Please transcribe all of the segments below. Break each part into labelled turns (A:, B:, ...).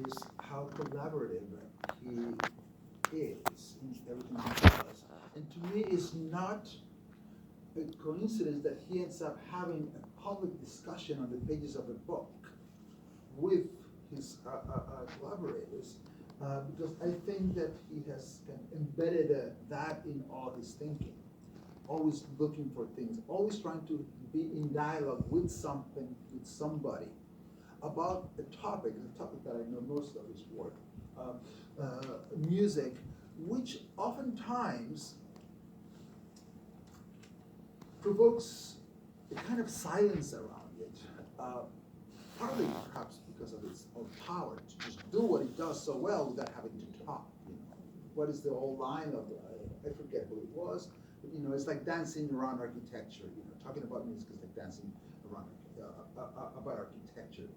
A: is how collaborative he is in everything he does. And to me, it's not a coincidence that he ends up having a public discussion on the pages of a book with his collaborators, because I think that he has kind of embedded that in all his thinking, always looking for things, always trying to be in dialogue with something, with somebody, about a topic that I know most of his work, music, which oftentimes provokes a kind of silence around it, partly perhaps because of its own power to just do what it does so well without having to talk. You know, what is the whole line of I forget who it was, but you know, it's like dancing around architecture. You know, talking about music is like dancing around about architecture.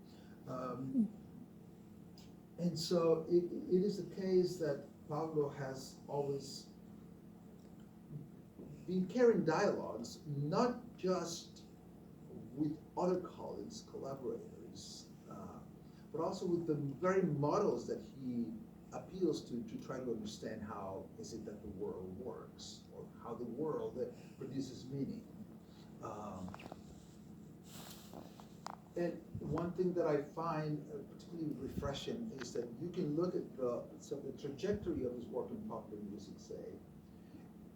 A: And so it is the case that Pablo has always been carrying dialogues, not just with other colleagues, collaborators, but also with the very models that he appeals to try to understand how is it that the world works, or how the world produces meaning. And one thing that I find particularly refreshing is that you can look at the trajectory of his work in popular music, say,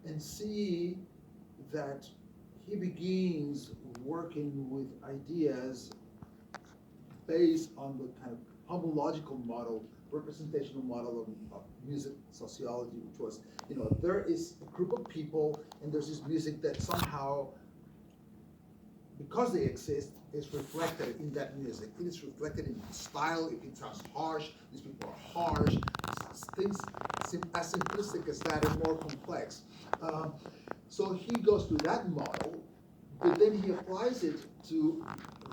A: and see that he begins working with ideas based on the kind of homological model, representational model of music sociology, which was, you know, there is a group of people and there's this music that somehow, because they exist, is reflected in that music. It is reflected in style. If it sounds harsh, these people are harsh. Things as simplistic as that and more complex. So he goes to that model, but then he applies it to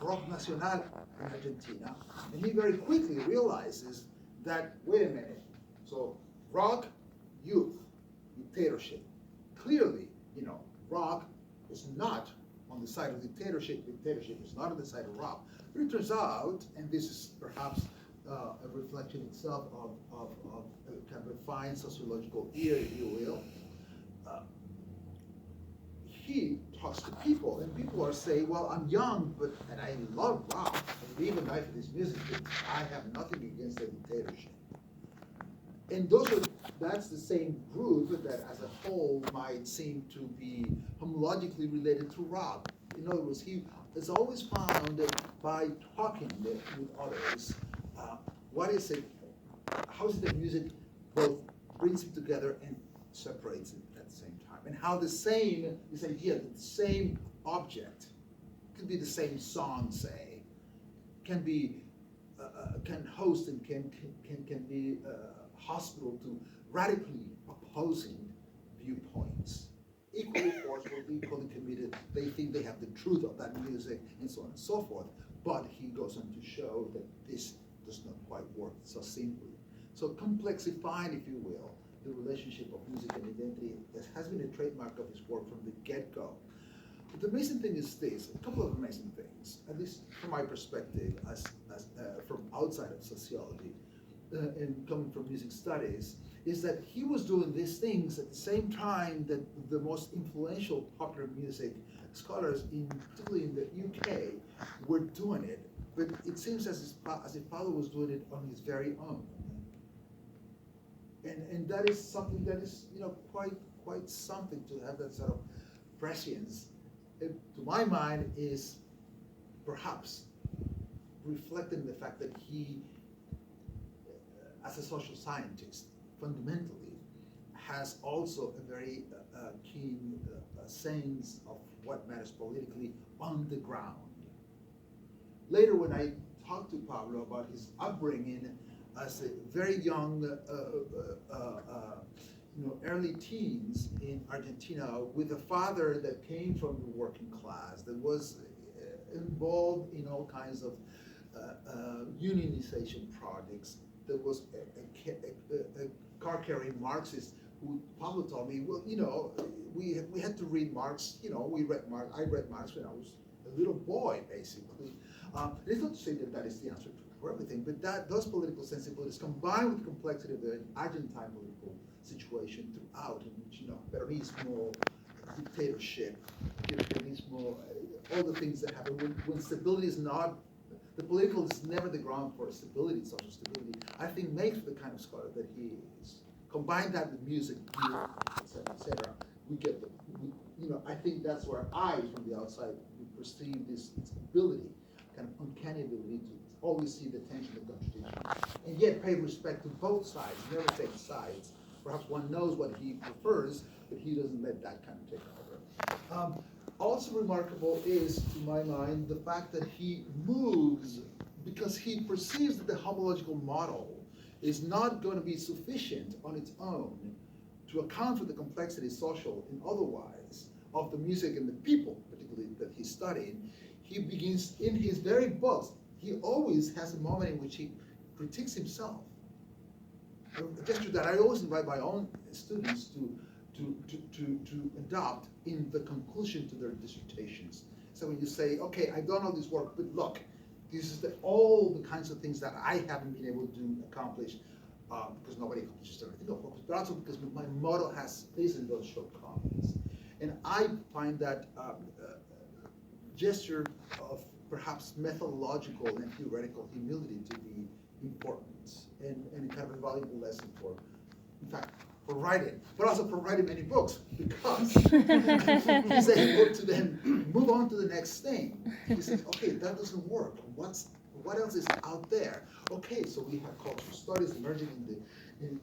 A: rock nacional in Argentina, and he very quickly realizes that, wait a minute, so rock, youth, dictatorship. Clearly, you know, rock is not on the side of dictatorship. Dictatorship is not on the side of rock. But it turns out, and this is perhaps a reflection itself of a kind of refined sociological ear, if you will, he talks to people, and people are saying, well, I'm young, and I love rock, and live and die for this music, but I have nothing against the dictatorship. And that's the same group that as a whole might seem to be homologically related to rock. In other words, he has always found that by talking with others, what is it, how is it that music both brings it together and separates it at the same time? And how this idea that the same object, could be the same song, say, can host and can be hospitable to radically opposing viewpoints. Equally forceful, equally committed. They think they have the truth of that music, and so on and so forth. But he goes on to show that this does not quite work so simply. So complexifying, if you will, the relationship of music and identity has been a trademark of his work from the get-go. But the amazing thing is this, a couple of amazing things, at least from my perspective, as from outside of sociology, and coming from music studies, is that he was doing these things at the same time that the most influential popular music scholars, particularly in the UK, were doing it. But it seems as if Pablo was doing it on his very own. And that is something that is, you know, quite something to have that sort of prescience. It, to my mind, is perhaps reflecting the fact that he, as a social scientist, fundamentally, has also a very keen sense of what matters politically on the ground. Later, when I talked to Pablo about his upbringing as a very young, early teens in Argentina, with a father that came from the working class, that was involved in all kinds of unionization projects, that was a car-carrying Marxist who Pablo told me, well, you know, we had to read Marx, you know, I read Marx when I was a little boy, basically. It's not to say that that is the answer to for everything, but those political sensibilities combined with the complexity of the Argentine political situation throughout, in which, Peronismo, dictatorship, Kirchnerismo, all the things that happen when stability is not, the political is never the ground for stability, social stability, I think makes the kind of scholar that he is. Combine that with music, etc. We get I think that's where I, from the outside, would perceive this ability, kind of uncanny ability to always see the tension and contradiction, and yet pay respect to both sides, never take sides. Perhaps one knows what he prefers, but he doesn't let that kind of take over. Also remarkable is, to my mind, the fact that he moves because he perceives that the homological model is not going to be sufficient on its own to account for the complexity, social and otherwise, of the music and the people, particularly that he studied. He begins, in his very books, he always has a moment in which he critiques himself. A gesture that I always invite my own students to adopt in the conclusion to their dissertations. So when you say, okay, I've done all this work, but look, this is all the kinds of things that I haven't been able to accomplish because nobody accomplishes everything, of course, but also because my model has this and those shortcomings. And I find that gesture of perhaps methodological and theoretical humility to be important and kind of a valuable lesson for, in fact, for writing, but also for writing many books, because he's able to then move on to the next thing. He says, okay, that doesn't work. What else is out there? Okay, so we have cultural studies emerging in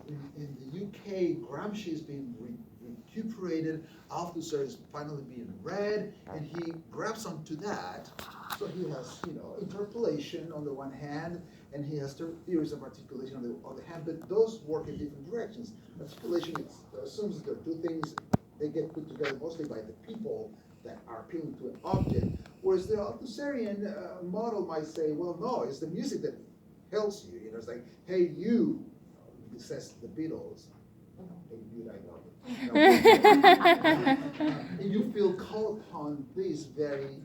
A: the UK. Gramsci is being recuperated. Althusser is finally being read, and he grabs onto that. So he has, interpolation on the one hand, and he has theories of articulation on the other hand, but those work in different directions. Articulation assumes that there are two things. They get put together mostly by the people that are appealing to an object, whereas the Althusserian model might say, well, no, it's the music that helps you. It's like, hey, you, it says the Beatles. Hey, you, I know. And you feel called upon this very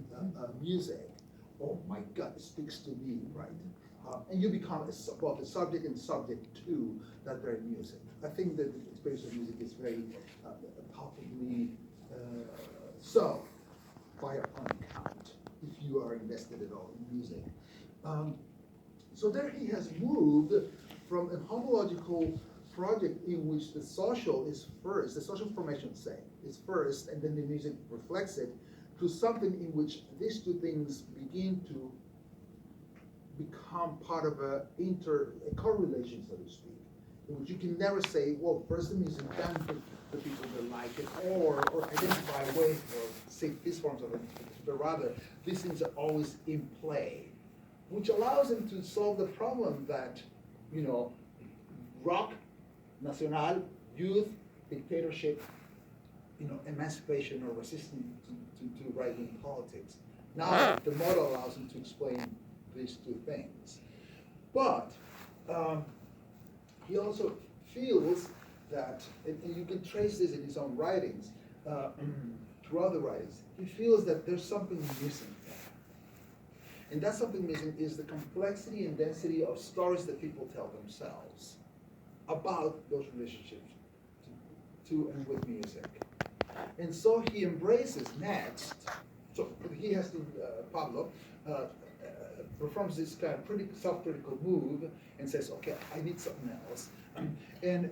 A: music. Oh my God, it speaks to me, right? And you become both the subject and subject to that very music. I think that the experience of music is very palpably so, by upon count, if you are invested at all in music. So there he has moved from a homological project in which the social is first, the social formation, say, is first, and then the music reflects it, to something in which these two things begin to become part of a correlation, so to speak, in which you can never say, well, first the music, then the people that like it, or identify ways or say these forms of identification, but rather these things are always in play, which allows them to solve the problem that, rock, nacional, youth, dictatorship, emancipation or resistance to right-wing politics. Now the model allows them to explain these two things. But he also feels that, and you can trace this in his own writings, through other writings, he feels that there's something missing there. And that something missing is the complexity and density of stories that people tell themselves about those relationships to and with music. And so he embraces next, so he has to, Pablo, performs this kind of pretty self-critical move and says, okay, I need something else. And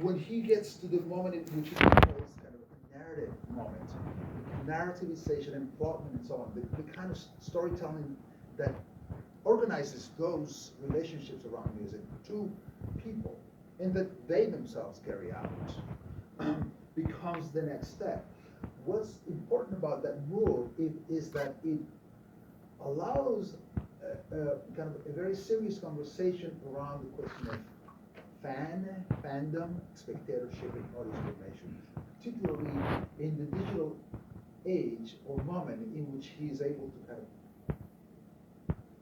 A: when he gets to the moment in which he calls kind of a narrative moment, narrativization and plotment and so on, the kind of storytelling that organizes those relationships around music to people and that they themselves carry out, becomes the next step. What's important about that move is that it allows kind of a very serious conversation around the question of fandom, spectatorship, and audience formation, particularly in the digital age or moment in which he is able to kind of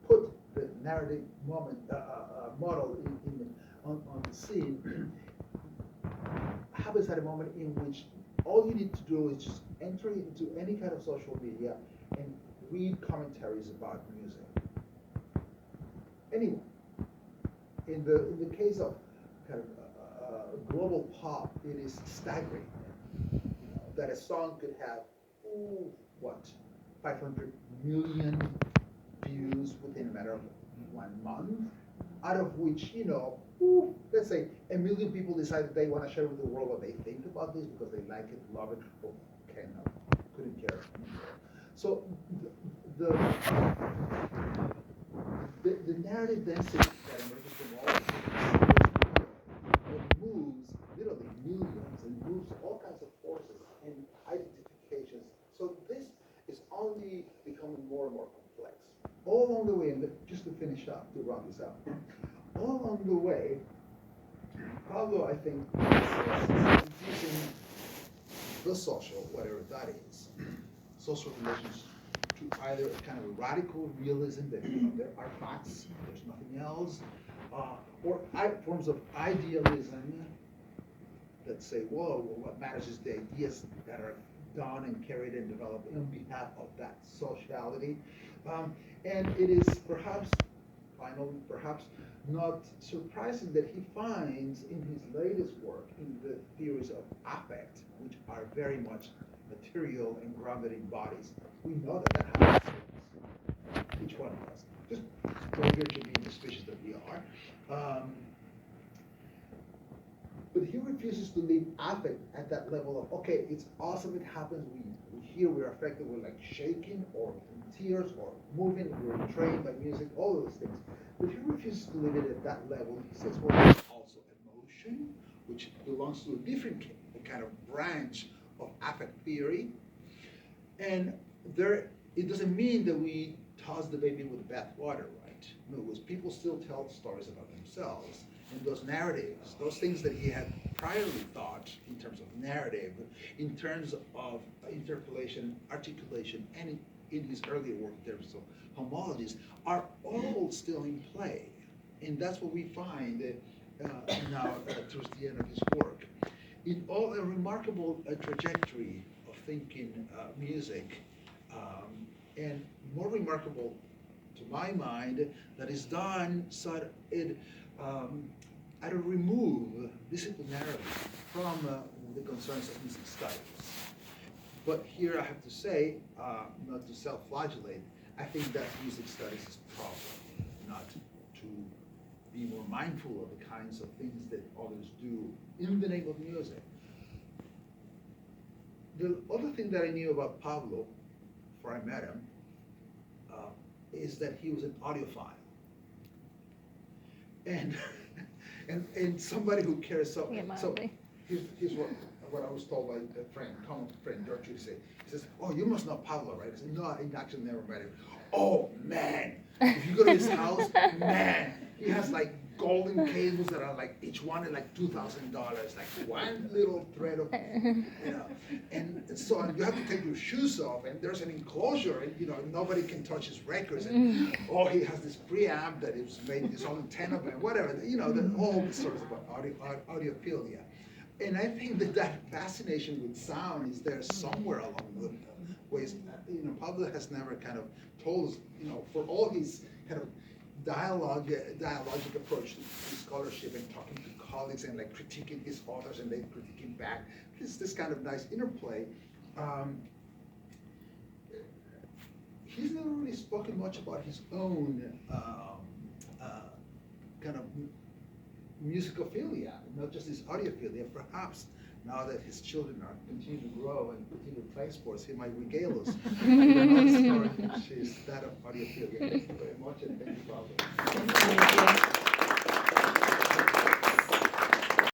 A: put the narrative model on the scene. Happens at a moment in which all you need to do is just enter into any kind of social media and read commentaries about music. Anyone, in the case of kind of global pop, it is staggering. You know, that a song could have, ooh, what, 500 million views within a matter of 1 month, out of which, you know, ooh, let's say 1 million people decide that they want to share with the world what they think about this because they like it, love it, or couldn't care anymore. So the, the narrative density that emerges from all of this it moves literally millions and moves all kinds of forces and identifications. So this is only becoming more and more complex. All along the way, and just to finish up, to round this out, all along the way, Pablo, I think, is using the social, whatever that is, social relations to either a kind of a radical realism that, you know, there are facts, there's nothing else, or forms of idealism that say, whoa, well, what matters is the ideas that are done and carried and developed on behalf of that sociality. And it is perhaps, finally, perhaps not surprising that he finds in his latest work, in the theories of affect, which are very much material and grounded in bodies. We know that that happens to us. Each one of us. Just go here to be the species that we are. But he refuses to leave affect at that level of, okay, it's awesome, it happens, we hear, we're affected, we're like shaking or in tears or moving, we're trained by music, all those things. But he refuses to leave it at that level. He says, well, there's also emotion, which belongs to a different kind of branch of affect theory. And there, it doesn't mean that we toss the baby with the bathwater, right? No, because people still tell stories about themselves. And those narratives, those things that he had priorly thought in terms of narrative, in terms of interpolation, articulation, and in his earlier work in terms of homologies, are all still in play. And that's what we find now towards the end of his work. In all a remarkable trajectory of thinking music, and more remarkable to my mind, that is done so that it remove disciplinarily from the concerns of music studies. But here I have to say, not to self-flagellate, I think that music studies is a problem, not to be more mindful of the kinds of things that others do in the name of music. The other thing that I knew about Pablo, before I met him, is that he was an audiophile. And somebody who cares so. So here's what I was told by a friend, common friend, Gertrude, say. He says, "Oh, you must know Pablo, right?" I said, "No, I actually never met him." "Oh man, if you go to his house, man, he has like golden cables that are like each one is like $2,000, like one little thread of, you know, and so you have to take your shoes off, and there's an enclosure, and you know nobody can touch his records, and oh, he has this preamp that is made, there's only 10 of them, whatever, you know, all sorts of audiophilia, and I think that fascination with sound is there somewhere along the ways. You know, Pablo has never kind of told us, you know, for all his kind of dialogic approach to scholarship and talking to colleagues and like critiquing his authors and they critiquing back. This kind of nice interplay. He's never really spoken much about his own kind of musicophilia, not just his audiophilia. Perhaps now that his children are continue to grow and continue to play sports, he might regale us with another story, which is that of audiophilia. Thank you very much, and thank you, Pablo.
B: Thank you.